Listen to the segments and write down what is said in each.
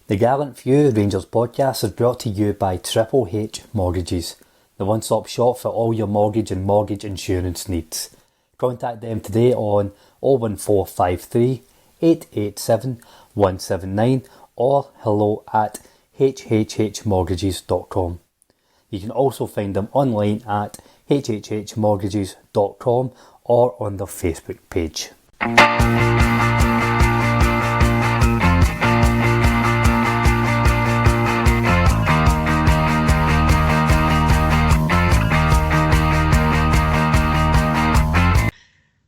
The Gallant Few Rangers podcast is brought to you by Triple H Mortgages, the one-stop shop for all your mortgage and mortgage insurance needs. Contact them today on 01453 887 179 or hello@hhhmortgages.com. You can also find them online at hhhmortgages.com or on their Facebook page.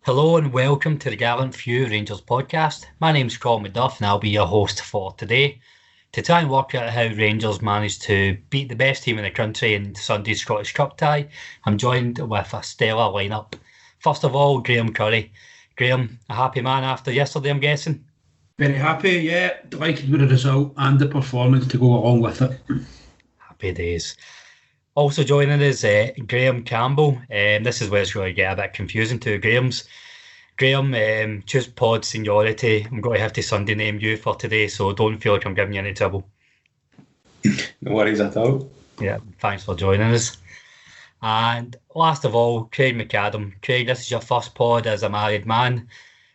Hello and welcome to the Gallant Few Rangers podcast. My name's Colin and I'll be your host for today. To try and work out how Rangers managed to beat the best team in the country in Sunday's Scottish Cup tie, I'm joined with a stellar lineup. First of all, Graeme Curry. Graeme, a happy man after yesterday, I'm guessing? Very happy, yeah. Delighted with the result and the performance to go along with it. Happy days. Also joining us, Graeme Campbell. This is where it's going to get a bit confusing to Graeme, choose pod seniority. I'm going to have to Sunday name you for today, so don't feel like I'm giving you any trouble. No worries at all. Yeah, thanks for joining us. And last of all, Craig McAdam. Craig, this is your first pod as a married man.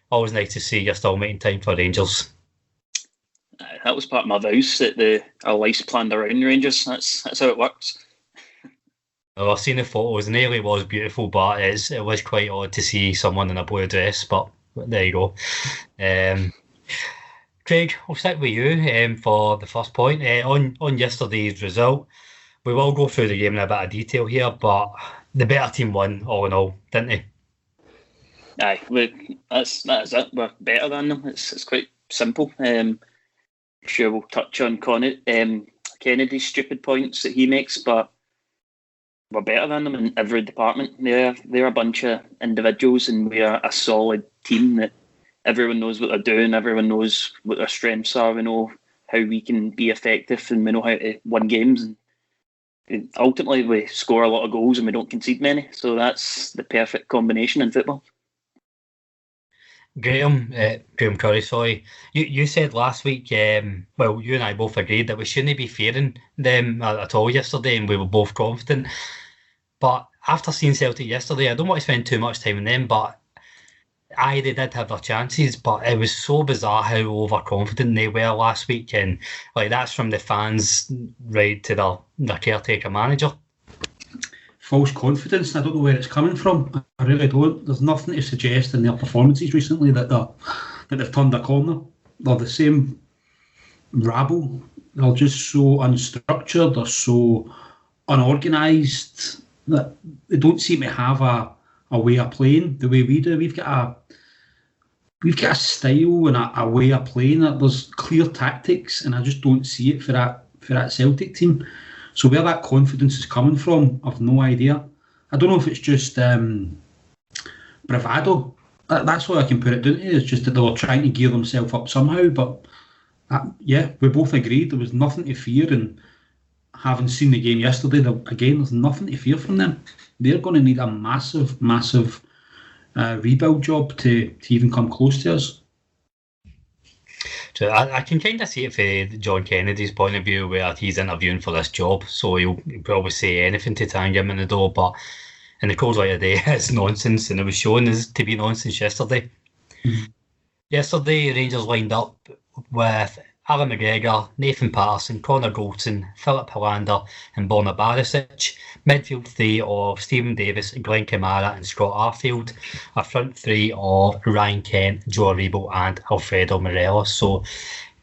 Always nice to see you're still making time for Rangers. That was part of my vows that our life's planned around Rangers. That's how it works. Well, I've seen the photos and it really was beautiful, but it was quite odd to see someone in a blue dress, but there you go. Craig, I'll stick with you for the first point. On yesterday's result, we will go through the game in a bit of detail here, but the better team won all in all, didn't they? Aye, that's it. We're better than them. It's quite simple. Sure, we'll touch on Kennedy's stupid points that he makes, but we're better than them in every department. They're a bunch of individuals and we are a solid team that everyone knows what they're doing, everyone knows what their strengths are, we know how we can be effective and we know how to win games. And ultimately we score a lot of goals and we don't concede many, so that's the perfect combination in football. Graeme Curry, sorry. You said last week, you and I both agreed that we shouldn't be fearing them at all yesterday and we were both confident. But after seeing Celtic yesterday, I don't want to spend too much time on them, but they did have their chances, but it was so bizarre how overconfident they were last week, and that's from the fans right to their caretaker manager. False confidence, and I don't know where it's coming from. I really don't. There's nothing to suggest in their performances recently that they've turned a corner. They're the same rabble. They're just so unstructured. They're so unorganised that they don't seem to have a way of playing the way we do. We've got a style and a way of playing that there's clear tactics, and I just don't see it for that Celtic team. So where that confidence is coming from, I've no idea. I don't know if it's just bravado. That's all I can put it down to. It's just that they were trying to gear themselves up somehow. But we both agreed there was nothing to fear. And having seen the game yesterday, there's nothing to fear from them. They're going to need a massive, massive rebuild job to even come close to us. So I can kind of see it from John Kennedy's point of view, where he's interviewing for this job, so he'll probably say anything to try and get him in the door, but in the cold light of day, it's nonsense, and it was shown as to be nonsense yesterday. Mm-hmm. Yesterday, Rangers lined up with Alan McGregor, Nathan Patterson, Connor Goldson, Philip Hollander and Borna Barisic. Midfield three of Stephen Davis, Glenn Kamara and Scott Arfield. A front three of Ryan Kent, Joe Aribo and Alfredo Morelos. So,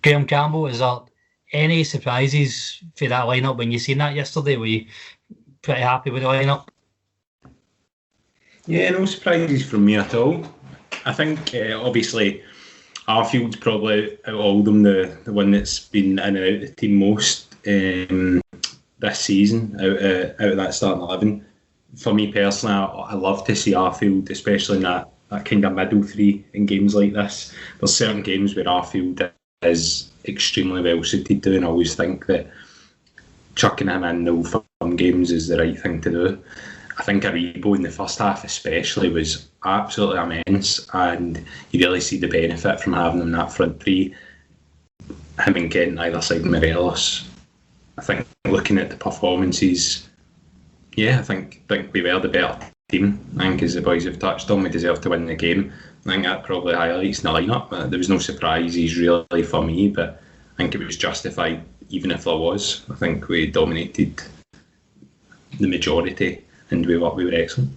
Graeme Campbell, is there any surprises for that lineup when you seen that yesterday? Were you pretty happy with the lineup? Yeah, no surprises from me at all. I think, obviously, Arfield's probably, out of all of them, the one that's been in and out of the team most this season, out of that starting 11. For me personally, I love to see Arfield, especially in that kind of middle three in games like this. There's certain games where Arfield is extremely well suited to, and I always think that chucking him in the firm games is the right thing to do. I think Aribo in the first half especially was absolutely immense, and you really see the benefit from having him in that front three. him and Kent either side Morelos. I think looking at the performances, I think we were the better team. I think, as the boys have touched on, we deserved to win the game. I think that probably highlights the lineup. There was no surprises really for me, but I think it was justified, even if there was. I think we dominated the majority, and we were excellent.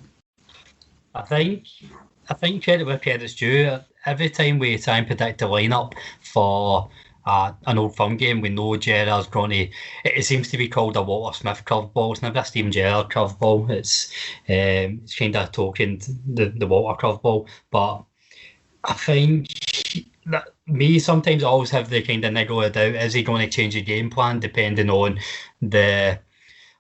I think credit where credit's due. Every time we try and predict the lineup for an Old Firm game, we know Gerrard's going to. It seems to be called a Walter Smith curveball. It's never a Steven Gerrard curveball. It's kind of tokened the Walter curveball. But I think that me sometimes I always have the kind of niggle of doubt: is he going to change the game plan depending on the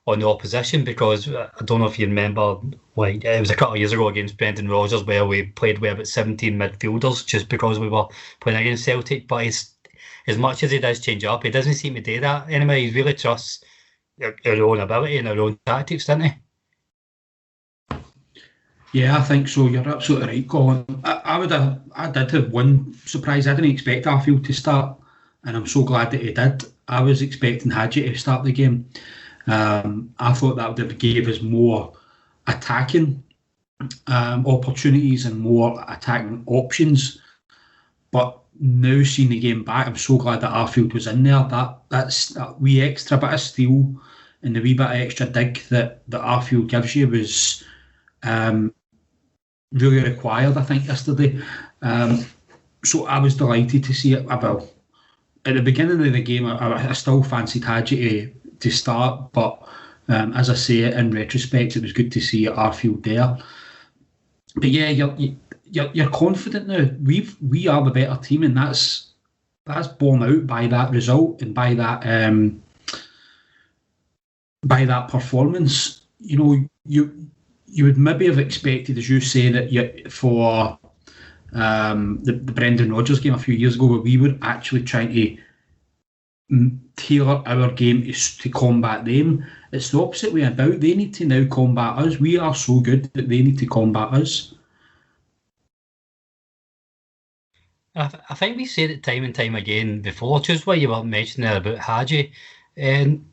opposition? Because I don't know if you remember, like it was a couple of years ago against Brendan Rodgers where we played with about 17 midfielders just because we were playing against Celtic. But as much as he does change up, he doesn't seem to do that anymore. He really trusts our own ability and our own tactics, doesn't he? Yeah, I think so. You're absolutely right, Colin. I did have one surprise. I didn't expect Arfield to start, and I'm so glad that he did. I was expecting Hadji to start the game. I thought that would have gave us more attacking opportunities and more attacking options. But now seeing the game back, I'm so glad that Arfield was in there. That's that wee extra bit of steel and the wee bit of extra dig that Arfield gives you was really required, I think, yesterday. So I was delighted to see it. Well, at the beginning of the game, I still fancied Hadji to start, but as I say, in retrospect, it was good to see Arfield there. But yeah, you're confident now. We are the better team, and that's borne out by that result and by that performance. You know, you would maybe have expected, as you say, that for the Brendan Rodgers game a few years ago, where we were actually trying to tailor our game to combat them. It's the opposite way about. They need to now combat us. We are so good that they need to combat us. I think we said it time and time again before, just what you were mentioning about Hadji and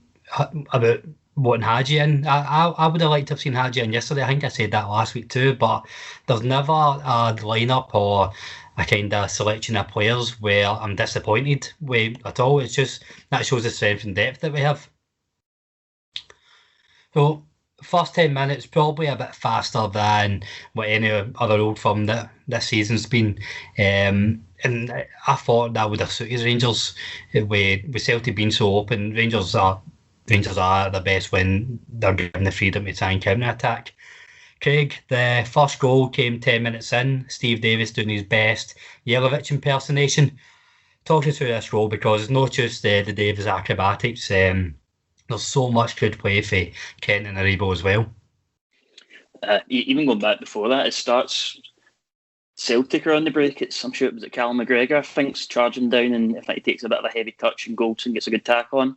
about wanting Hadji in. I would have liked to have seen Hadji in yesterday. I think I said that last week too, but there's never a lineup or a kind of selection of players where I'm disappointed with at all. It's just that shows the strength and depth that we have. So first 10 minutes probably a bit faster than what any other Old Firm that this season's been. And I thought that would have suited Rangers with Celtic being so open. Rangers are the best when they're given the freedom to try and counter-attack. Craig, the first goal came 10 minutes in. Steve Davis doing his best Jelavic impersonation. Talk us through this goal, because it's not just the Davis acrobatics. There's so much good play for Kent and Aribo as well. Even going back before that, it starts Celtic are on the break. I'm sure it was Callum McGregor, I think, charging down, and I think he takes a bit of a heavy touch, and Goldson gets a good tackle on.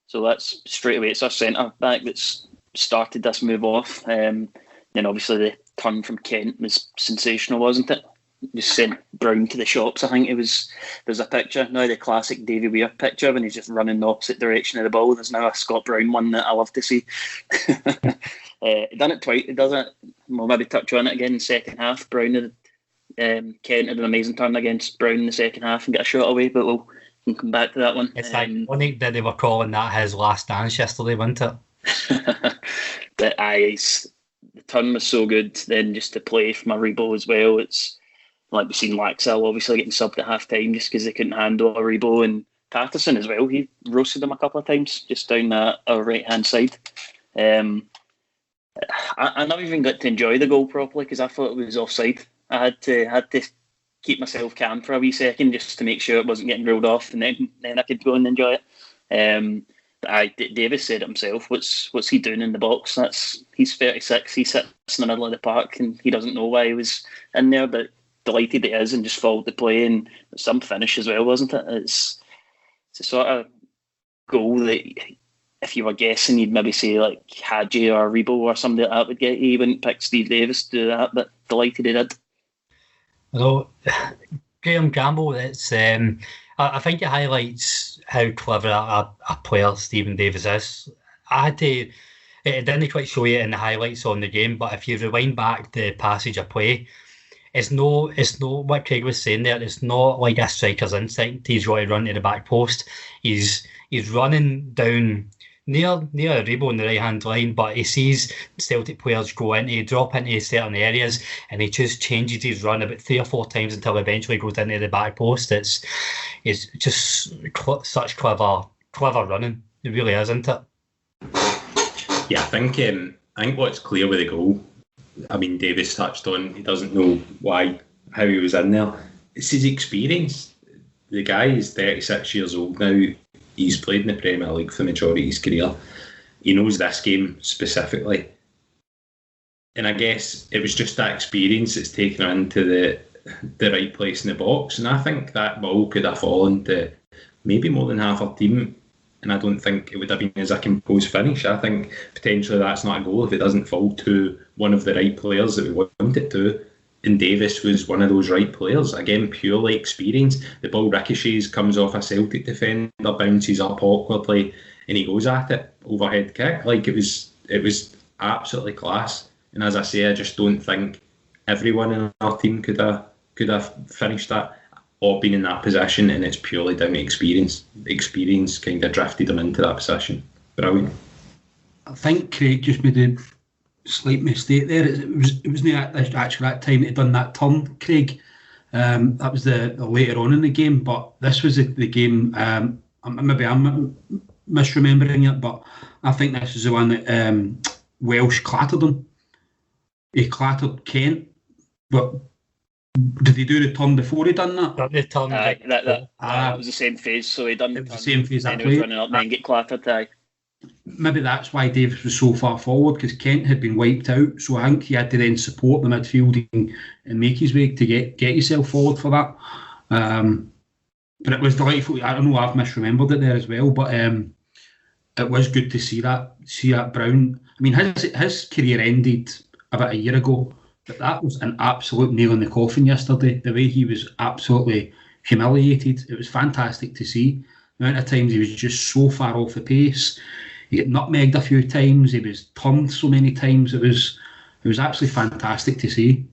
So that's straight away. It's our centre back that's started this move off. Then obviously the turn from Kent was sensational, wasn't it? Just sent Brown to the shops. I think there's a picture now, the classic Davy Weir picture when he's just running the opposite direction of the ball. There's now a Scott Brown one that I love to see. He done it twice. He does it. We'll maybe touch on it again in the second half. Brown Kent had an amazing turn against Brown in the second half and get a shot away, but we can come back to that one. It's ironic that they were calling that his last dance yesterday, wasn't it? The turn was so good. Then just to play from Aribo as well. It's like we've seen Laxell obviously getting subbed at half time just because they couldn't handle Aribo, and Patterson as well. He roasted him a couple of times just down our right hand side. I never even got to enjoy the goal properly because I thought it was offside. I had to keep myself calm for a wee second just to make sure it wasn't getting ruled off, and then I could go and enjoy it. Davis said it himself. What's he doing in the box? He's 36. He sits in the middle of the park and he doesn't know why he was in there. But delighted he is and just followed the play, and some finish as well, wasn't it? It's a sort of goal that if you were guessing, you'd maybe say like Hadji or Aribo or somebody like that would get. He wouldn't pick Steve Davis to do that, but delighted he did. Although Graham Campbell, it's I think it highlights how clever a player Stephen Davis is. I had to. It didn't quite show you in the highlights on the game, but if you rewind back the passage of play, it's no what Craig was saying there. It's not like a striker's instinct. He's going to run to the back post. He's running down near Aribo on the right hand line, but he sees Celtic players drop into certain areas, and he just changes his run about 3 or 4 times until eventually goes into the back post. It's just such clever running. It really is, isn't it? Yeah, I think what's clear with the goal, I mean, Davis touched on, he doesn't know how he was in there. It's his experience. The guy is 36 years old now. He's played in the Premier League for the majority of his career. He knows this game specifically. And I guess it was just that experience that's taken him into the right place in the box. And I think that ball could have fallen to maybe more than half our team. And I don't think it would have been as a composed finish. I think potentially that's not a goal if it doesn't fall to one of the right players that we want it to. And Davis was one of those right players. Again, purely experience. The ball ricochets, comes off a Celtic defender, bounces up awkwardly, and he goes at it. Overhead kick. Like, it was absolutely class. And as I say, I just don't think everyone in our team could have finished that or been in that position, and it's purely down to experience. Experience kind of drafted him into that position. Brilliant. I think Craig just made a slight mistake there. It wasn't actually that time that he'd done that turn, Craig. That was the later on in the game, but this was the game. Maybe I'm misremembering it, but I think this is the one that Welsh clattered him. He clattered Kent, but did he do the turn before he done that? The turn. That was the same phase. So he done it was the same phase. Then he was running up, then get clattered. Maybe that's why Davis was so far forward, because Kent had been wiped out. So I think he had to then support the midfield and make his way to get himself forward for that. But it was delightful. I don't know, I've misremembered it there as well, but it was good to see that Brown. I mean, his career ended about a year ago, but that was an absolute nail in the coffin yesterday. The way he was absolutely humiliated, it was fantastic to see. The amount of times he was just so far off the pace. He got nutmegged a few times. He was turned so many times. It was absolutely fantastic to see.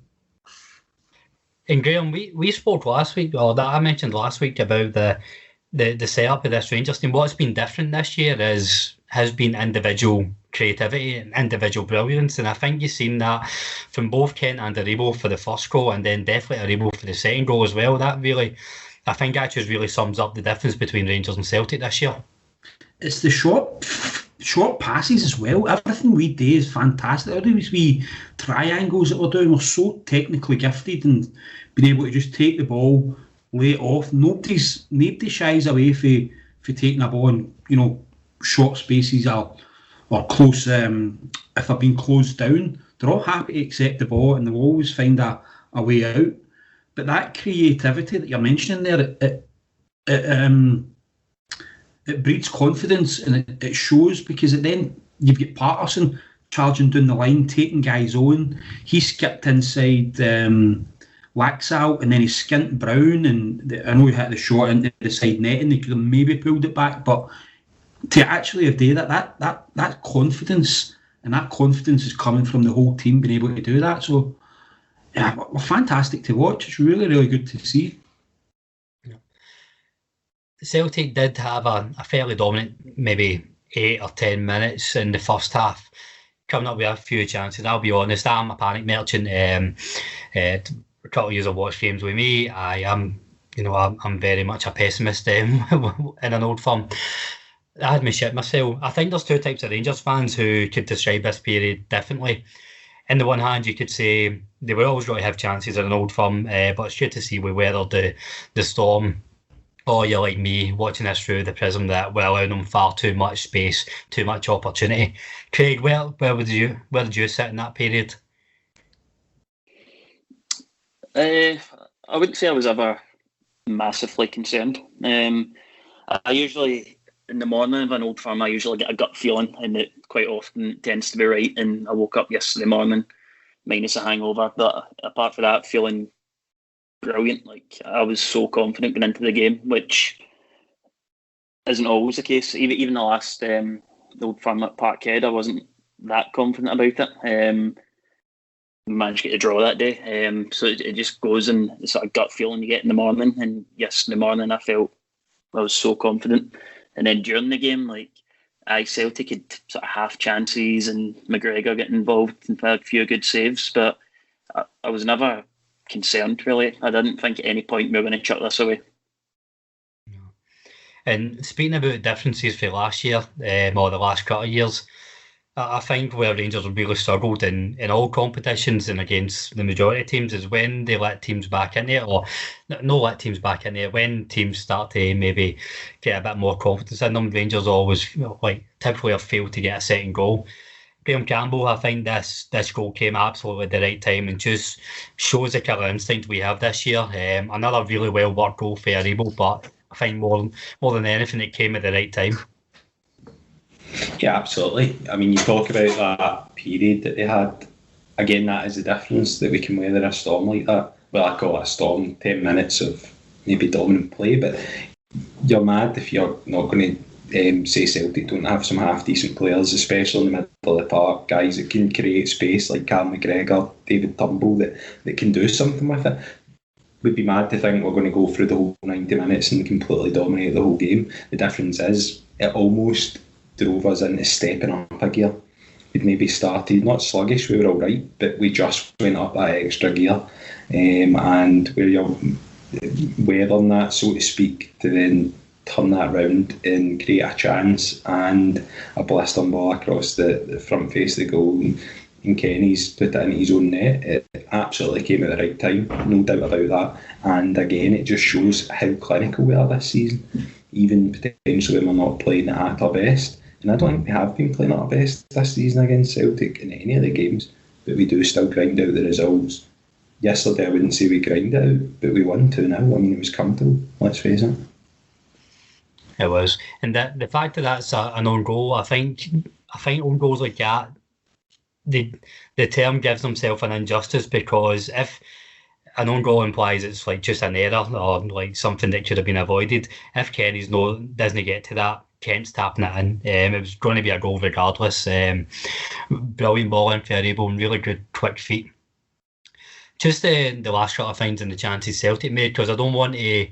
And Graham, we spoke last week, or that I mentioned last week, about the setup of this Rangers team. What's been different this year has been individual creativity and individual brilliance, and I think you've seen that from both Kent and Aribo for the first goal, and then definitely Aribo for the second goal as well. That really, I think, actually really sums up the difference between Rangers and Celtic this year. It's the short passes as well. Everything we do is fantastic. All these wee triangles that we're doing, we're so technically gifted, and being able to just take the ball, lay it off. Nobody shies away for taking a ball in, short spaces or close. If they're being closed down, they're all happy to accept the ball, and they'll always find a way out. But that creativity that you're mentioning there, it breeds confidence, and it shows, because then you've got Patterson charging down the line, taking guys on. He skipped inside Laxalt, and then he skint Brown, and I know he hit the shot into the side net, and they could have maybe pulled it back, but to actually have done that confidence, and that confidence is coming from the whole team being able to do that. So yeah, we're fantastic to watch. It's really, really good to see. Celtic did have a fairly dominant, maybe 8 or 10 minutes in the first half, coming up with a few chances. I'll be honest, I'm a panic merchant. A couple of years of watched games with me. I'm very much a pessimist in an Old Firm. I had me shit myself. I think there's two types of Rangers fans who could describe this period differently. On the one hand, you could say they were always going to have chances in an Old Firm, but it's good to see we weathered the storm. Or you're like me, watching this through the prism that we're allowing them far too much space, too much opportunity. Craig, where did you sit in that period? I wouldn't say I was ever massively concerned. I usually, in the morning of an Old Firm, I usually get a gut feeling, and it quite often tends to be right. And I woke up yesterday morning minus a hangover, but apart from that, feeling brilliant. Like, I was so confident going into the game, which isn't always the case. Even the last the Old Firm at Parkhead, I wasn't that confident about it. Managed to get a draw that day. So it just goes in the sort of gut feeling you get in the morning. And yes, in the morning I felt I was so confident. And then during the game, like, Celtic had sort of half chances and McGregor getting involved and had a few good saves, but I was never concerned, really. I didn't think at any point we were going to chuck this away. And speaking about differences for last year, or the last couple of years, I think where Rangers have really struggled in all competitions and against the majority of teams is when they let teams back in it, or no let teams back in it, when teams start to maybe get a bit more confidence in them. Rangers always typically have failed to get a second goal. Graeme Campbell, I think this goal came absolutely at the right time and just shows the killer instinct we have this year. Another really well worked goal for Aribo, but I think more than anything it came at the right time. Yeah, absolutely. I mean, you talk about that period that they had. Again, that is the difference, that we can weather a storm like that. Well, I call it a storm, 10 minutes of maybe dominant play, but you're mad if you're not going to say Celtic don't have some half-decent players, especially in the middle of the park, guys that can create space like Cal McGregor, David Turnbull, that can do something with it. We'd be mad to think we're going to go through the whole 90 minutes and completely dominate the whole game. The difference is it almost drove us into stepping up a gear. We'd maybe started not sluggish, we were all right, but we just went up that extra gear, and where you're weathering that, so to speak, to then turn that round and create a chance and a blistering ball across the front face of the goal, and Kenny's put it into his own net. It absolutely came at the right time, no doubt about that. And again, it just shows how clinical we are this season, even potentially when we're not playing at our best. And I don't think we have been playing at our best this season against Celtic in any of the games, but we do still grind out the results. Yesterday I wouldn't say we grind out, but we won 2-0. I mean, it was comfortable, let's face it. It was. And the fact that that's an own goal, I think own goals like that, the term gives themselves an injustice, because if an own goal implies it's like just an error or like something that could have been avoided, if Kenny's doesn't get to that, Kent's tapping it in. It was going to be a goal regardless. Brilliant ball in for Aribo and really good quick feet. Just the last couple of things in the chances Celtic made, because I don't want to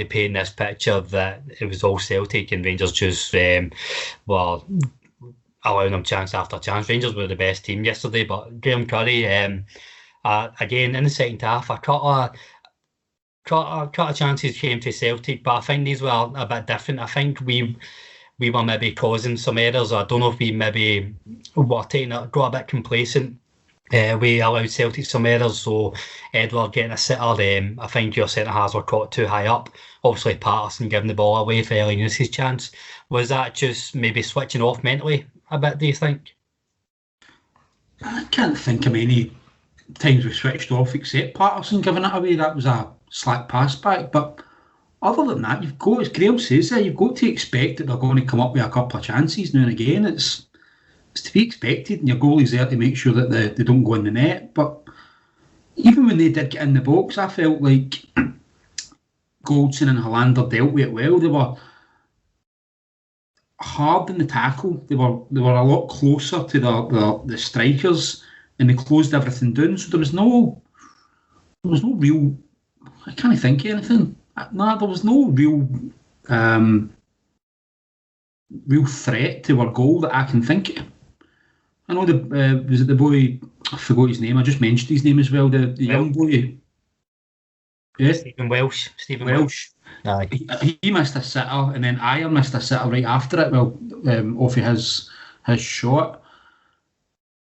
paint this picture that it was all Celtic and Rangers just allowing them chance after chance. Rangers were the best team yesterday, but Graham Curry, again in the second half, a couple of chances came to Celtic, but I think these were a bit different. I think we were maybe causing some errors. I don't know if we maybe got a bit complacent. We allowed Celtic some errors, so Edward getting a sitter. I think your centre halves were caught too high up. Obviously, Patterson giving the ball away for Eunice's chance. Was that just maybe switching off mentally a bit, do you think? I can't think of many times we switched off except Patterson giving it away. That was a slack pass back. But other than that, you've got, as Graeme says there, you've got to expect that they're going to come up with a couple of chances now and again. It's to be expected, and your goalie's there to make sure that they don't go in the net. But even when they did get in the box, I felt like Goldson and Hollander dealt with it well. They were hard in the tackle. They were a lot closer to the strikers, and they closed everything down. So there was no real. I can't think of anything. No, there was no real threat to our goal that I can think of. I know was it the boy? I forgot his name. I just mentioned his name as well. The young boy. Yeah? Stephen Welsh. He missed a sitter, and then Ayer missed a sitter right after it. Well, off of his shot.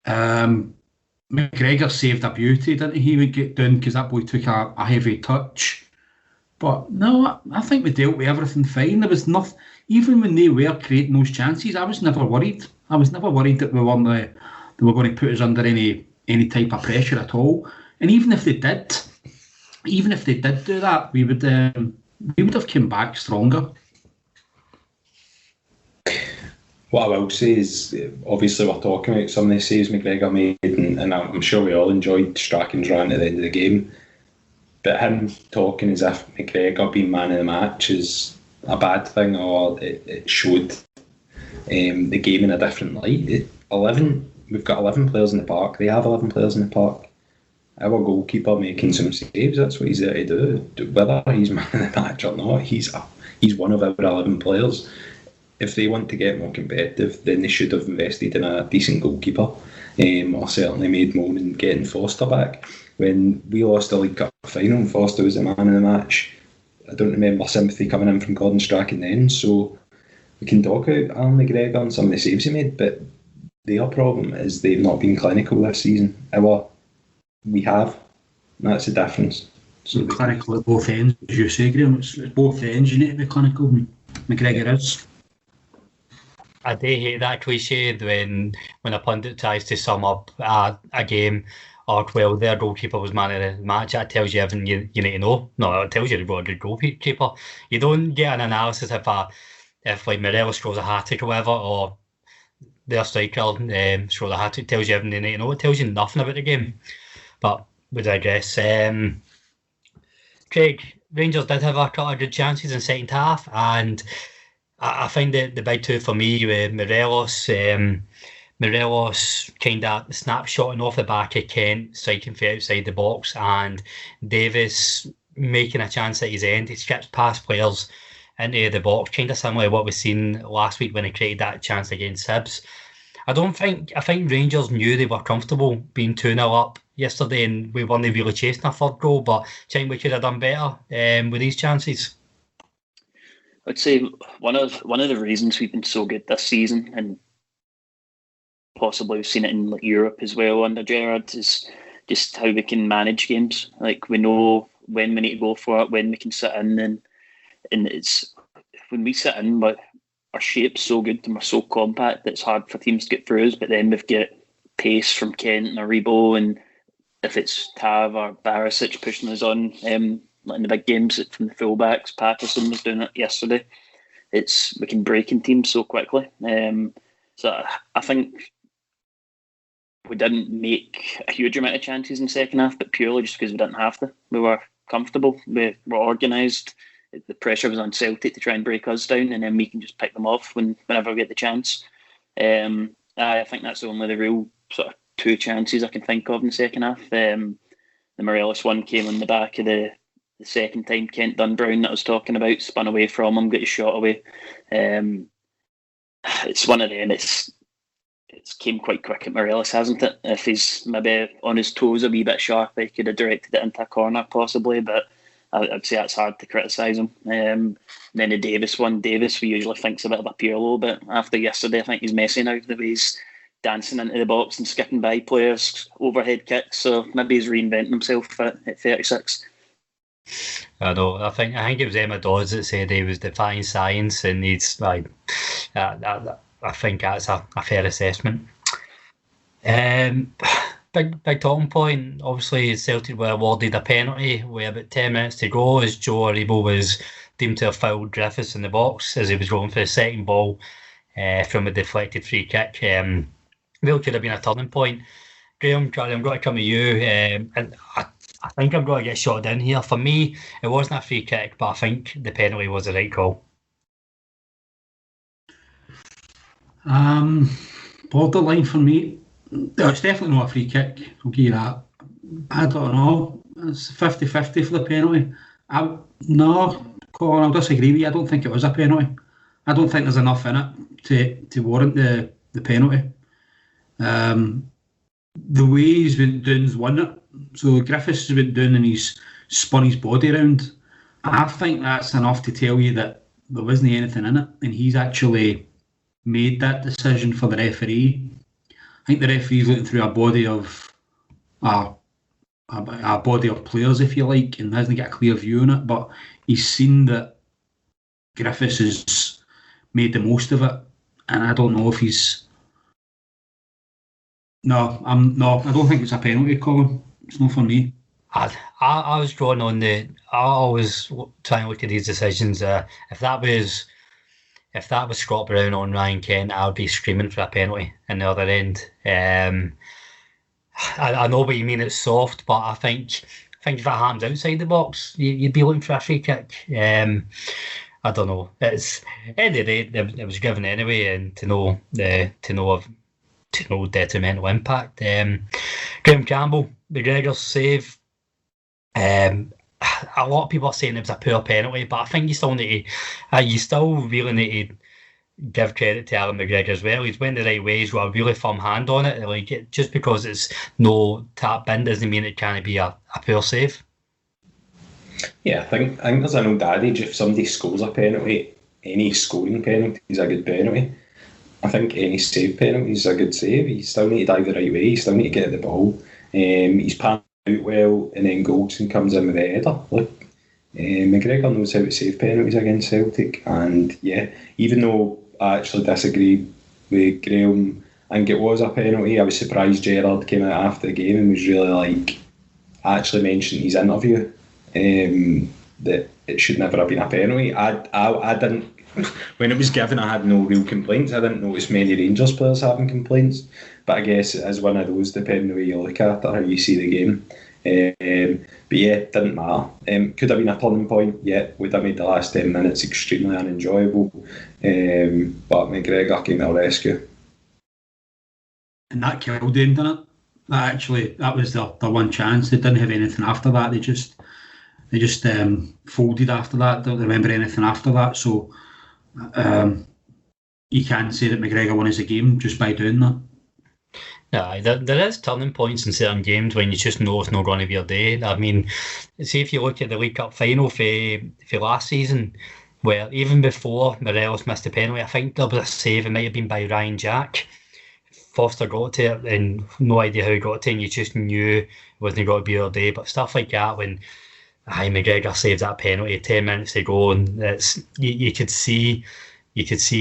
McGregor saved a beauty, didn't he? He would get down because that boy took a heavy touch. But no, I think we dealt with everything fine. There was nothing. Even when they were creating those chances, I was never worried. I was never worried that they were going to put us under any type of pressure at all. And even if they did do that, we would have come back stronger. What I will say is, obviously we're talking about some of the saves McGregor made, and I'm sure we all enjoyed Strachan's run at the end of the game. But him talking as if McGregor being man of the match is a bad thing, or it showed the game in a different light. We've got 11 players in the park. They have 11 players in the park. Our goalkeeper making some saves. That's what he's there to do. Whether he's man of the match or not, he's one of our 11 players. If they want to get more competitive, then they should have invested in a decent goalkeeper, or certainly made more in getting Foster back. When we lost the League Cup final and Foster was the man of the match, I don't remember sympathy coming in from Gordon Strachan then. So we can talk about Alan McGregor and some of the saves he made, but their problem is they've not been clinical this season. We have. That's the difference. So clinical at both ends, as you say, Graeme. It's both ends you need to be clinical. McGregor is. I do hate that cliche when a pundit tries to sum up a game, or well, their goalkeeper was man of the match. That tells you everything you need to know. No, it tells you they've got a good goalkeeper. You don't get an analysis if like Morelos scores a hat-trick or whatever, or their striker scores a hat-trick. It tells you everything you need to know. It tells you nothing about the game. But we digress. Craig, Rangers did have a couple of good chances in the second half, and I find the big two for me were Morelos kind of snapshotting off the back of Kent, striking for outside the box, and Davis making a chance at his end. He skips past players into the box, kind of similar to what we've seen last week when he created that chance against Hibs. I think Rangers knew they were comfortable being 2-0 up yesterday, and we weren't really chasing a third goal, but I think we could have done better with these chances. I'd say one of the reasons we've been so good this season, and possibly we've seen it in Europe as well under Gerrard, is just how we can manage games. Like, we know when we need to go for it, when we can sit in, and it's when we sit in, but our shape's so good and we're so compact that it's hard for teams to get through us. But then we've got pace from Kent and Aribo, and if it's Tav or Barisic pushing us on, like in the big games from the fullbacks, Patterson was doing it yesterday. We can break in teams so quickly. So I think we didn't make a huge amount of chances in the second half, but purely just because we didn't have to. We were comfortable, we were organised. The pressure was on Celtic to try and break us down, and then we can just pick them off whenever we get the chance. I think that's only the real sort of two chances I can think of in the second half. The Morelos one came on the back of the second time Kent done Brown that I was talking about, spun away from him, got his shot away. It's one of them. It's came quite quick at Morelos, hasn't it? If he's maybe on his toes a wee bit sharper, he could have directed it into a corner possibly, but I'd say that's hard to criticise him. Then the Davis one, we usually think's a bit of a Pirlo, but after yesterday I think he's messy now, the way he's dancing into the box and skipping by players, overhead kicks, so maybe he's reinventing himself at 36. I know. I think it was Emma Dodds that said he was defying science, and he's like, I think that's a fair assessment. Big talking point. Obviously, Celtic were awarded a penalty with about 10 minutes to go, as Joe Aribo was deemed to have fouled Griffiths in the box as he was going for the second ball from a deflected free kick. Really could have been a turning point. Graeme, Charlie, I'm going to come to you, and I think I'm going to get shot down here. For me, it wasn't a free kick, but I think the penalty was the right call. Borderline for me. It's definitely not a free kick, I'll give you that. I don't know. It's 50-50 for the penalty. No, Colin, I'll disagree with you. I don't think it was a penalty. I don't think there's enough in it to warrant the penalty. The way he's been doing's won it. So Griffiths has been doing and he's spun his body around. I think that's enough to tell you that there wasn't anything in it, and he's actually made that decision for the referee. I think the referee's looking through a body of players, if you like, and hasn't got a clear view on it. But he's seen that Griffiths has made the most of it, and I don't know if he's. No, I don't think it's a penalty, Colin. It's not for me. I was drawn on I always try and look at these decisions. If that was Scott Brown on Ryan Kent, I would be screaming for a penalty in the other end. I know what you mean, it's soft, but I think think if that happens outside the box, you'd be looking for a free kick. I don't know. It's end of the day, it was given anyway, and to no detrimental impact. Graeme Campbell, McGregor's save. A lot of people are saying it was a poor penalty, but I think you still really need to give credit to Alan McGregor as well. He's went the right way. He's got a really firm hand on it. Like, just because it's no tap bin doesn't mean it can't be a poor save. Yeah, I think there's an old adage: if somebody scores a penalty, any scoring penalty is a good penalty. I think any save penalty is a good save. You still need to dive the right way. You still need to get at the ball. He's passed out well, and then Goldson comes in with a header. Look, McGregor knows how to save penalties against Celtic, and yeah, even though I actually disagree with Graham, I think it was a penalty. I was surprised Gerrard came out after the game and was really actually mentioned in his interview that it should never have been a penalty. I didn't. When it was given, I had no real complaints. I didn't notice many Rangers players having complaints, but I guess it is one of those, depending on the way you look at it, how you see the game. But yeah, it didn't matter. Could have been a turning point. Yeah, would have made the last 10 minutes extremely unenjoyable. But McGregor came to the rescue. And that killed them, didn't it? That was their one chance. They didn't have anything after that. They just folded after that. Don't remember anything after that. So you can't say that McGregor won us a game just by doing that. Yeah, there is turning points in certain games when you just know it's not going to be your day. I mean, see if you look at the League Cup final for last season, where even before Morelos missed the penalty, I think there was a save, it might have been by Ryan Jack. Foster got to it, and no idea how he got to it, and you just knew it wasn't going to be your day. But stuff like that, when McGregor saves that penalty 10 minutes to go, and you could see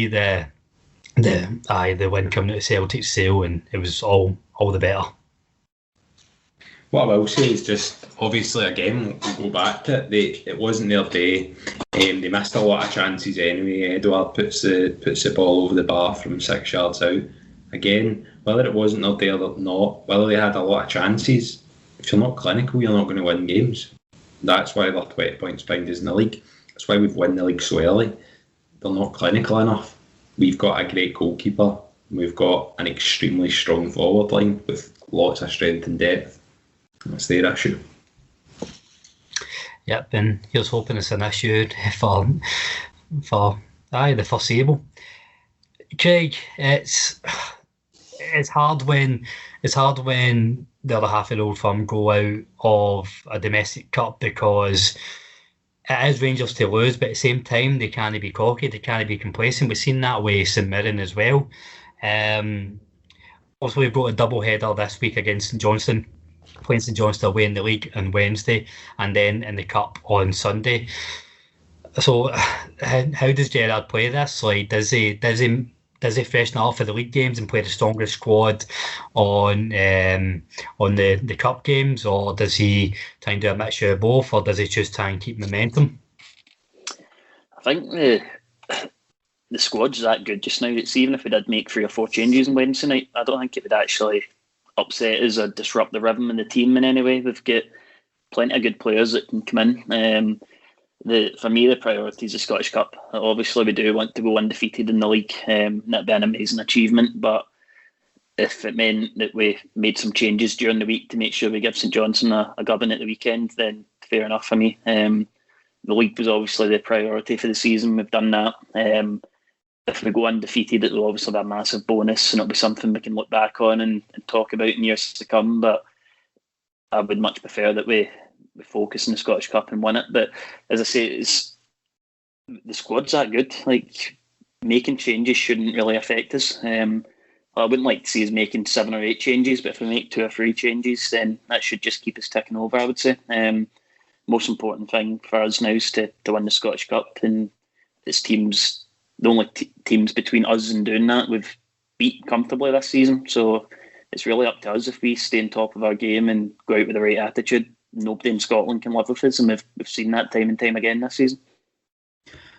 the win coming out of Celtic's sail, and it was all the better. What I will say is just, obviously, again, we'll go back to it. It wasn't their day. They missed a lot of chances anyway. Edouard puts the ball over the bar from 6 yards out. Again, whether it wasn't their day or not, whether they had a lot of chances, if you're not clinical, you're not going to win games. That's why they're 20 points behind us in the league. That's why we've won the league so early. They're not clinical enough. We've got a great goalkeeper. We've got an extremely strong forward line with lots of strength and depth. That's their issue. Yep, and here's hoping it's an issue for the foreseeable. Craig, it's hard when the other half of the Old Firm go out of a domestic cup, because it is Rangers to lose, but at the same time they can't be cocky, they can't be complacent. We've seen that with St Mirren as well. Also, we've got a double header this week against St Johnstone, playing St Johnstone away in the league on Wednesday, and then in the cup on Sunday. So how does Gerrard play this? Like, does he freshen up for the league games and play the strongest squad on the cup games, or does he try and do a mixture of both, or does he just try and keep momentum? I think the squad's that good just now. It's even if we did make 3 or 4 changes on Wednesday night, I don't think it would actually upset us or disrupt the rhythm in the team in any way. We've got plenty of good players that can come in. For me, the priority is the Scottish Cup. Obviously, we do want to go undefeated in the league. That'd be an amazing achievement. But if it meant that we made some changes during the week to make sure we give St Johnstone a gubbin at the weekend, then fair enough for me. The league was obviously the priority for the season. We've done that. If we go undefeated, it will obviously be a massive bonus, and it'll be something we can look back on and talk about in years to come. But I would much prefer that we focus on the Scottish Cup and win it. But as I say, the squad's that good. Like, making changes shouldn't really affect us. I wouldn't like to see us making 7 or 8 changes, but if we make 2 or 3 changes, then that should just keep us ticking over, I would say. Most important thing for us now is to win the Scottish Cup, and it's the only teams between us and doing that we've beat comfortably this season. So it's really up to us. If we stay on top of our game and go out with the right attitude, nobody in Scotland can live with us, and we've seen that time and time again this season.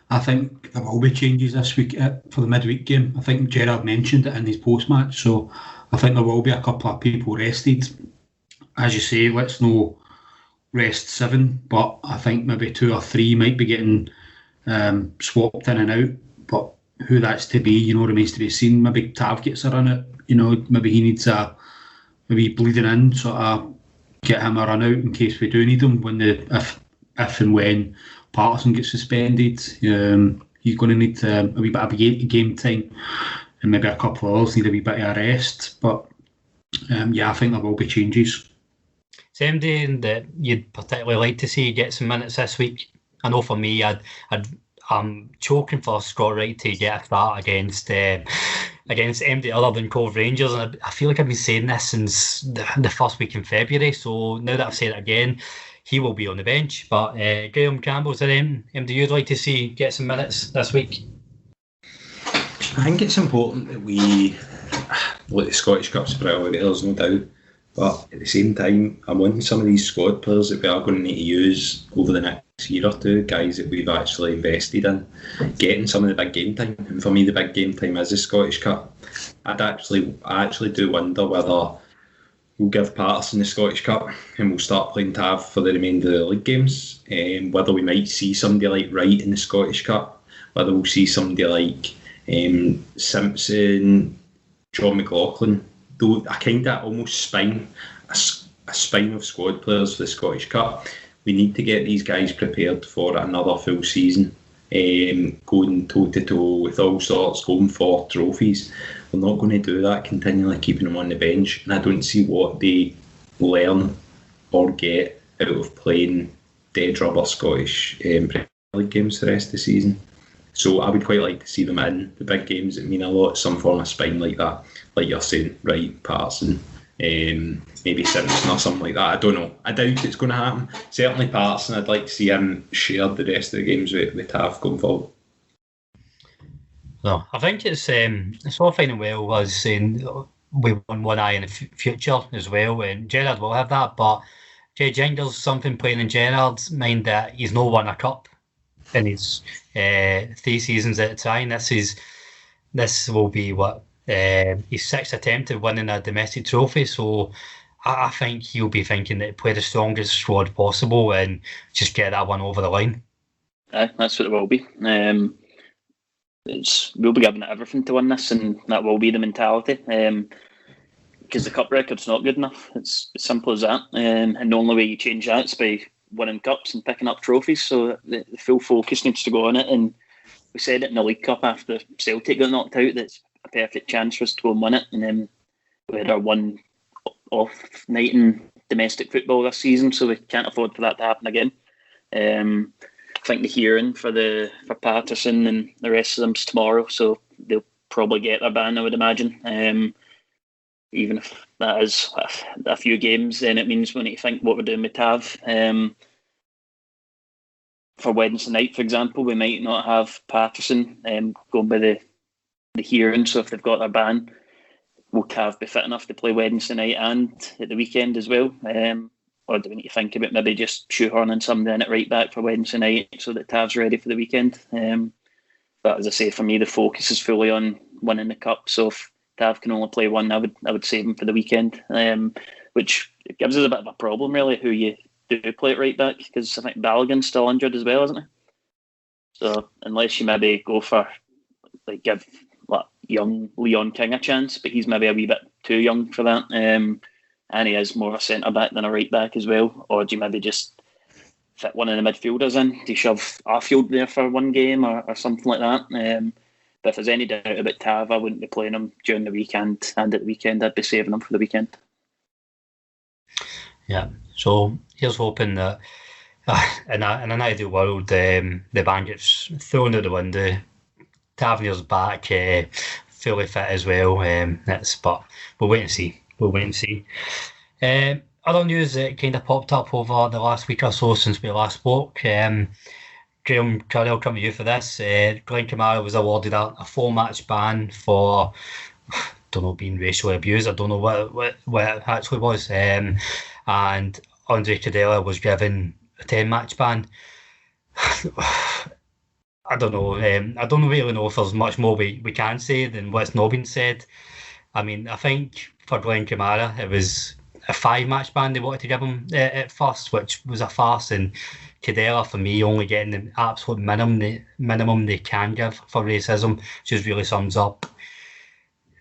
I think there will be changes this week for the midweek game. I think Gerrard mentioned it in his post-match, so I think there will be a couple of people rested. As you say, let's not rest 7, but I think maybe 2 or 3 might be getting swapped in and out. But who that's to be, remains to be seen. Maybe Tav gets a run at, maybe he needs maybe bleeding in, sort of get him a run out in case we do need him if and when Patterson gets suspended. He's going to need a wee bit of game time, and maybe a couple of others need a wee bit of a rest. But I think there will be changes. Is there anybody that you'd particularly like to see get some minutes this week? I know for me, I'm choking for Scott Wright to get a start against MD other than Cove Rangers, and I feel like I've been saying this since the first week in February. So now that I've said it again, he will be on the bench. But Graeme Campbell, is there MD you'd like to see get some minutes this week? I think it's important that we look, the Scottish Cup's a priority, there's no doubt. But at the same time, I'm wanting some of these squad players that we are going to need to use over the next year or two, guys that we've actually invested in, getting some of the big game time. And for me, the big game time is the Scottish Cup. I actually do wonder whether we'll give Patterson the Scottish Cup and we'll start playing Tav for the remainder of the league games. Whether we might see somebody like Wright in the Scottish Cup, whether we'll see somebody like Simpson, John McLaughlin. Though I kind of almost spine a spine of squad players for the Scottish Cup. We need to get these guys prepared for another full season, going toe to toe with all sorts, going for trophies. We're not going to do that continually, keeping them on the bench, and I don't see what they learn or get out of playing dead rubber Scottish Premier League games the rest of the season. So I would quite like to see them in the big games that mean a lot, some form of spine like that, like you're saying, Wright, Patterson, maybe Simpson or something like that. I don't know. I doubt it's going to happen. Certainly Patterson, I'd like to see him share the rest of the games with Tav going forward. No, I think it's all fine and well as saying we want one eye in the future as well, and Gerrard will have that, but do you think there's something playing in Gerrard's mind that he's not won a cup in his 3 seasons at a time? This will be his 6th attempt at winning a domestic trophy, so I think he'll be thinking that play the strongest squad possible and just get that one over the line. That's what it will be. We'll be giving it everything to win this, and that will be the mentality. Because the cup record's not good enough. It's as simple as that. And the only way you change that is by winning cups and picking up trophies. So the full focus needs to go on it. And we said it in the League Cup after Celtic got knocked out, that's a perfect chance for us to go and win it. And then we had our one off night in domestic football this season, so we can't afford for that to happen again. I think the hearing for Patterson and the rest of them's tomorrow, so they'll probably get their ban, I would imagine. Even if that is a few games, then it means we need to think what we're doing with Tav. For Wednesday night, for example, we might not have Patterson going by the hearing, so if they've got their ban, will Tav be fit enough to play Wednesday night and at the weekend as well? Or do we need to think about maybe just shoehorning somebody in at right back for Wednesday night so that Tav's ready for the weekend? But as I say, for me, the focus is fully on winning the cup. So if Tav can only play one, I would save him for the weekend, which gives us a bit of a problem, really, who you do play at right back, because I think Balogun's still injured as well, isn't he? So unless you maybe go for, give young Leon King a chance, but he's maybe a wee bit too young for that. And he is more of a centre-back than a right-back as well. Or do you maybe just fit one of the midfielders in? Do you shove Arfield there for one game or something like that? But if there's any doubt about Tav, I wouldn't be playing him during the weekend. And at the weekend, I'd be saving him for the weekend. Yeah, so here's hoping that in an ideal world, the ban gets thrown out the window. Tavernier's back, fully fit as well. But we'll wait and see. Other news that kind of popped up over the last week or so since we last spoke. Graeme, I'll come to you for this. Glenn Kamara was awarded a 4-match ban for, I don't know, being racially abused. I don't know what it actually was. And Andre Cadella was given a 10-match ban. I don't know. I don't really know if there's much more we can say than what's not been said. I mean, I think for Glenn Kamara, it was a 5-match ban they wanted to give him at first, which was a farce. And Cadella, for me, only getting the absolute minimum they can give for racism, just really sums up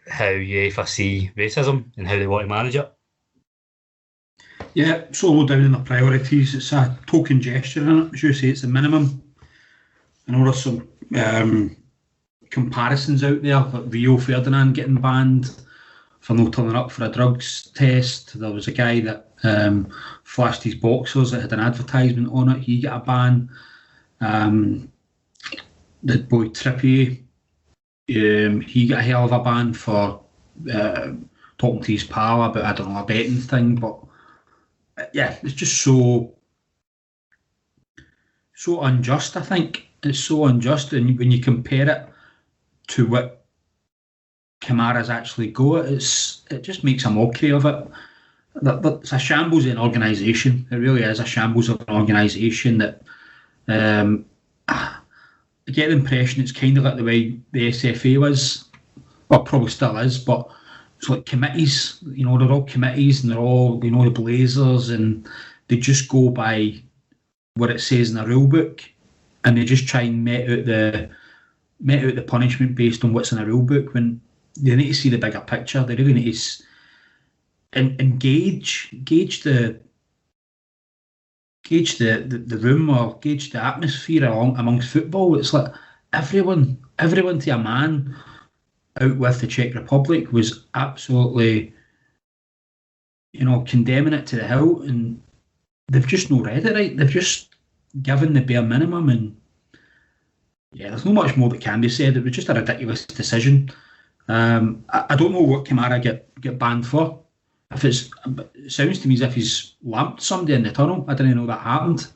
how UEFA see racism and how they want to manage it. Yeah, so low down in the priorities. It's a token gesture, isn't it? As you say, it's the minimum. I know there's some comparisons out there, like Rio Ferdinand getting banned for not turning up for a drugs test. There was a guy that flashed his boxers that had an advertisement on it. He got a ban. The boy Trippier, he got a hell of a ban for talking to his pal about, I don't know, a betting thing. But yeah, it's just so unjust, I think. It's so unjust, and when you compare it to what Kamara's actually got, it just makes a mockery of it. It's a shambles of an organisation. It really is a shambles of an organisation that I get the impression it's kind of like the way the SFA was, well, probably still is, but it's like committees. You know, they're all committees and they're all, you know, the Blazers, and they just go by what it says in the rule book, and they just try and met out the punishment based on what's in a rule book, when they need to see the bigger picture. They really need to gauge the room, or gauge the atmosphere amongst football. It's like everyone to a man out with the Czech Republic was absolutely, you know, condemning it to the hilt, and they've just not read it right. They've just given the bare minimum, and yeah, there's not much more that can be said. It was just a ridiculous decision. I don't know what Kamara get banned for. It sounds to me as if he's lamped somebody in the tunnel. I didn't know that happened.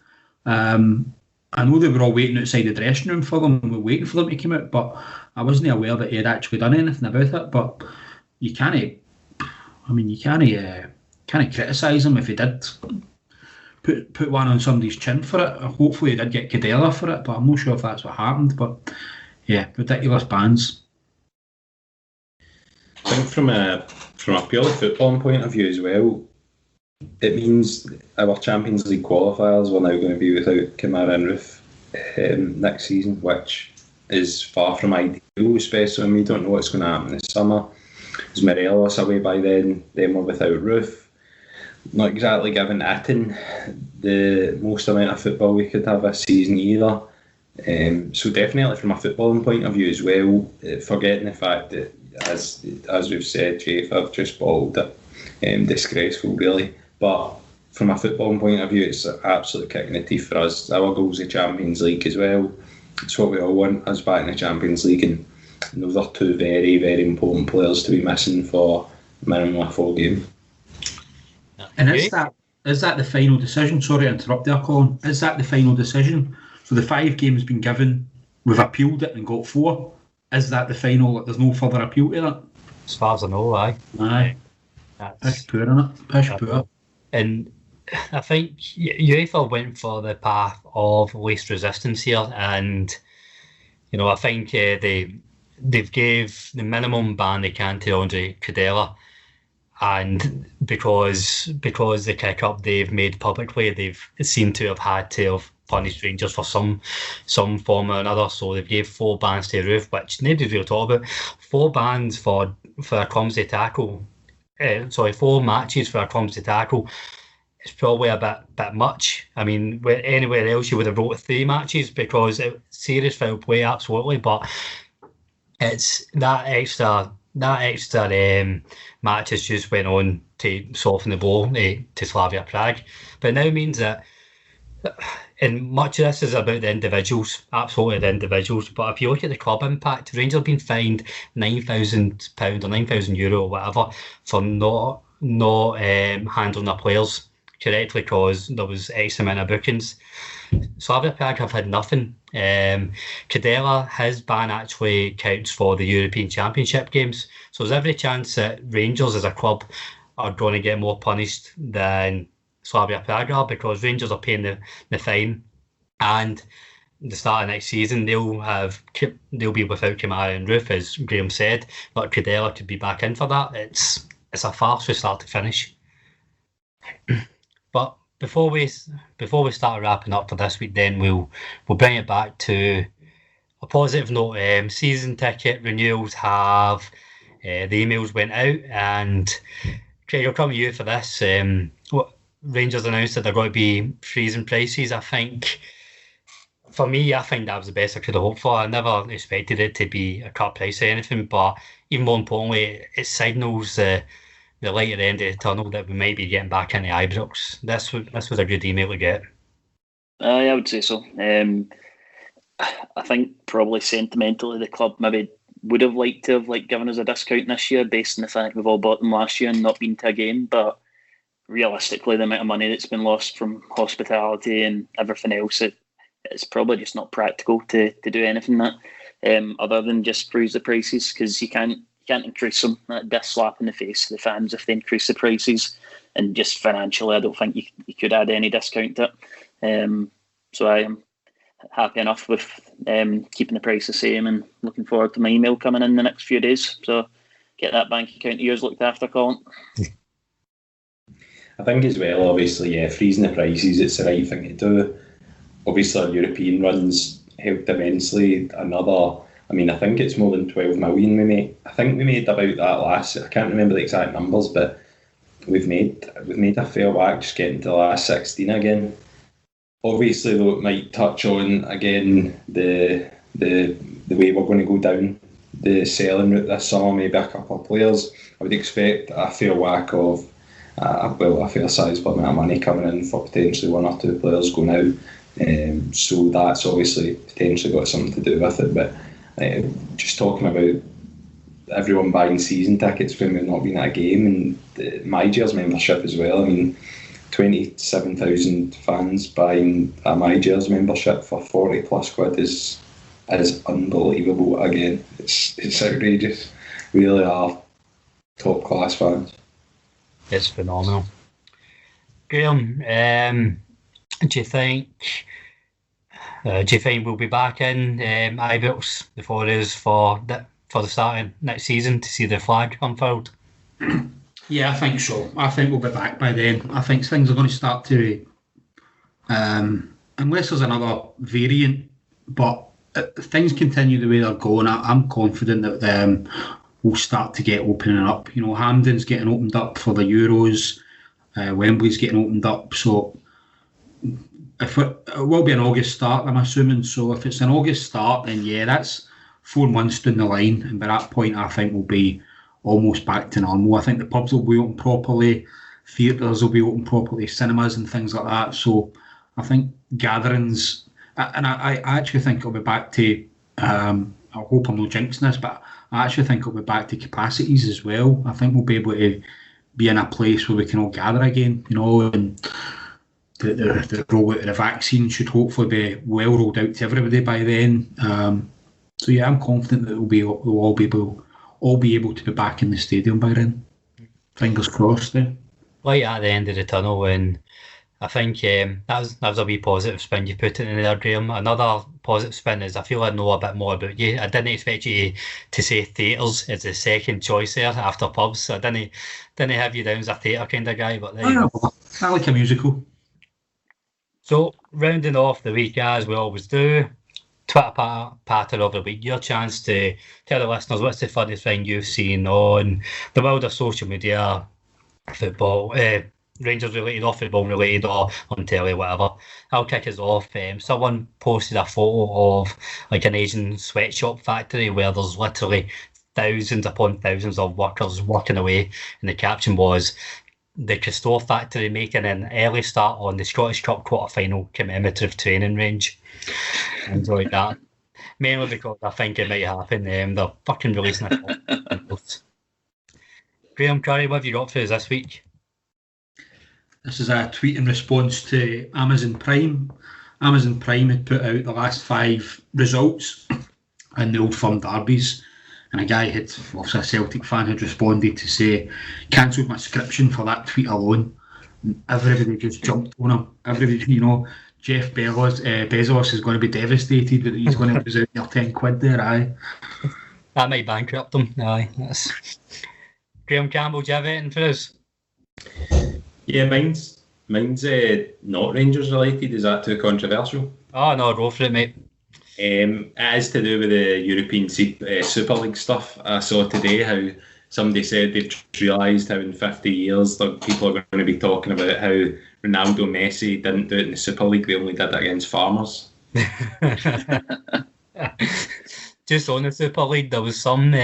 I know they were all waiting outside the dressing room for them, and we were waiting for them to come out, but I wasn't aware that he had actually done anything about it. But you can't criticise him if he did put one on somebody's chin for it. Hopefully he did get Cadella for it, but I'm not sure if that's what happened. But yeah, ridiculous bans. I think from a purely footballing point of view as well, it means our Champions League qualifiers were now going to be without Kamara and Roof next season, which is far from ideal, especially when we don't know what's going to happen this summer. Is Morelos away by then we're without Roof. Not exactly giving Itten the most amount of football we could have this season either. So definitely from a footballing point of view as well, forgetting the fact that, as we've said, Jay, I've just bottled it. Disgraceful, really. But from a footballing point of view, it's an absolute kick in the teeth for us. Our goal's the Champions League as well. It's what we all want, us back in the Champions League, and those are two very, very important players to be missing for a minimum of 4 games. And is that the final decision? Sorry to interrupt there, Colin. Is that the final decision? So the 5 games been given, we've appealed it and got 4. Is that the final? There's no further appeal to that? As far as I know, aye. Aye. Pish poor, innit? Pish poor. And I think UEFA went for the path of least resistance here, and you know, I think they've gave the minimum ban they can to Andre Cadella, and because the kick up they've made publicly, they've seemed to have had to have punished Rangers for some form or another. So they've gave 4 bans to Roof, which nobody's really talked about. 4 bans for a clumsy tackle. 4 matches for a clumsy tackle. It's probably a bit much. I mean, anywhere else you would have wrote 3 matches because serious foul play, absolutely. But it's that extra match has just went on to soften the blow to Slavia Prague. But it now means that, and much of this is about the individuals, absolutely the individuals. But if you look at the club impact, Rangers have been fined £9,000 or €9,000 or whatever for not handling their players correctly because there was X amount of bookings. Slavia Prague have had nothing. Cadella, his ban actually counts for the European Championship games. So there's every chance that Rangers as a club are going to get more punished than Slavia Prague are, because Rangers are paying the fine, and the start of next season they'll be without Kamara and Roof, as Graeme said, but Cadella could be back in for that. It's a farce from start to finish. But before we start wrapping up for this week, then we'll bring it back to a positive note. Season ticket renewals have the emails went out, and Craig, I'll come to you for this. What Rangers announced that they're going to be freezing prices. I think for me, I think that was the best I could have hoped for. I never expected it to be a cut price or anything, but even more importantly, it signals the light at the end of the tunnel that we might be getting back into Ibrox. This was a good email to get. I would say so. I think probably sentimentally the club maybe would have liked to have given us a discount this year based on the fact we've all bought them last year and not been to a game, but realistically the amount of money that's been lost from hospitality and everything else, it's probably just not practical to do anything that other than just freeze the prices, because you can't increase them. That'd slap in the face to the fans if they increase the prices, and just financially I don't think you could add any discount to it. So I am happy enough with keeping the price the same, and looking forward to my email coming in the next few days. So get that bank account of yours looked after, Colin. I think as well, obviously, freezing the prices, it's the right thing to do. Obviously, our European runs helped immensely. I think it's more than 12 million we made. I think we made about that I can't remember the exact numbers, but we've made a fair whack just getting to the last 16 again. Obviously, though, it might touch on again the way we're going to go down the selling route this summer. Maybe a couple of players. I would expect a fair whack of a fair sizable amount of money coming in for potentially one or two players going out. So that's obviously potentially got something to do with it. But just talking about everyone buying season tickets when we've not been at a game, and My Gears membership as well. I mean, 27,000 fans buying a My Gears membership for 40 plus quid is unbelievable. Again, it's outrageous. Really are top class fans. It's phenomenal. Graeme, do you think we'll be back in Ibrox before it is for the start of next season to see the flag unfurled? Yeah, I think so. I think we'll be back by then. I think things are going to start to, unless there's another variant, but if things continue the way they're going, I'm confident that we'll start to get opening up. You know, Hampden's getting opened up for the Euros, Wembley's getting opened up, so if it will be an August start, I'm assuming. So if it's an August start, then yeah, that's 4 months down the line, and by that point I think we'll be almost back to normal. I think the pubs will be open properly, theatres will be open properly, cinemas and things like that. So I think gatherings, and I actually think it'll be back to, I hope I'm not jinxing this, but I actually think it'll be back to capacities as well. I think we'll be able to be in a place where we can all gather again, you know, and the rollout of the vaccine should hopefully be well rolled out to everybody by then. So yeah, I'm confident that we'll all be able to be back in the stadium by then. Fingers crossed there. Light at the end of the tunnel, and I think that was a wee positive spin you put in there, Graeme. Another positive spin is I feel I know a bit more about you. I didn't expect you to say theatres as the second choice there after pubs. I didn't have you down as a theatre kind of guy, but there you go. I like a musical. So rounding off the week as we always do, Twitter patter of the week, your chance to tell the listeners what's the funniest thing you've seen on the world of social media, football, Rangers related or football related or on telly, whatever. I'll kick us off. Someone posted a photo of like an Asian sweatshop factory where there's literally thousands upon thousands of workers working away, and the caption was, "The Christophe factory making an early start on the Scottish Cup quarter-final commemorative training range." I enjoyed that. Mainly because I think it might happen. They're fucking releasing it. Graeme Curry, what have you got for us this week? This is a tweet in response to Amazon Prime. Amazon Prime had put out the last 5 results in the Old Firm derbies, and a guy had, obviously a Celtic fan, had responded to say, cancelled my subscription for that tweet alone. And everybody just jumped on him. Everybody, you know, Jeff Bezos is going to be devastated that he's going to lose out near 10 quid there, aye. That might bankrupt him, aye. Graeme Campbell, do you have anything for us? Yeah, mine's not Rangers related. Is that too controversial? Oh no, go for it, mate. It is to do with the European Super League stuff. I saw today how somebody said they've realised how in 50 years people are going to be talking about how Ronaldo and Messi didn't do it in the Super League, they only did it against farmers. Just on the Super League, there was some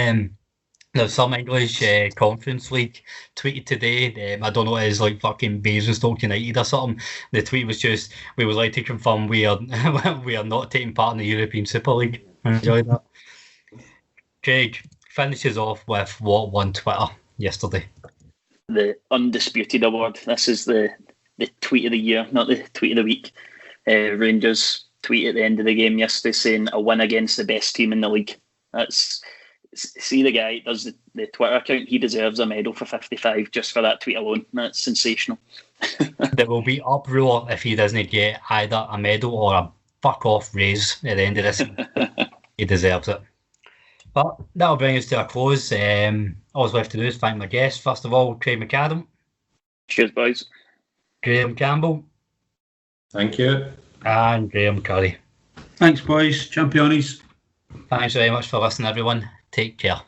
English Conference League tweeted today. I don't know what it is, like fucking Basingstoke United or something. The tweet was just, we would like to confirm we are we are not taking part in the European Super League. I enjoyed that. Craig finishes off with what won Twitter yesterday. The Undisputed Award. This is the tweet of the year, not the tweet of the week. Rangers tweet at the end of the game yesterday saying a win against the best team in the league. See the guy does the Twitter account, he deserves a medal for 55 just for that tweet alone. That's sensational. There will be uproar if he doesn't get either a medal or a fuck off raise at the end of this. He deserves it. But that'll bring us to a close. All left to do is thank my guests. First of all, Craig McAdam. Cheers, boys. Graeme Campbell. Thank you. And Graham Curry. Thanks, boys. Championis. Thanks very much for listening, everyone. Take care.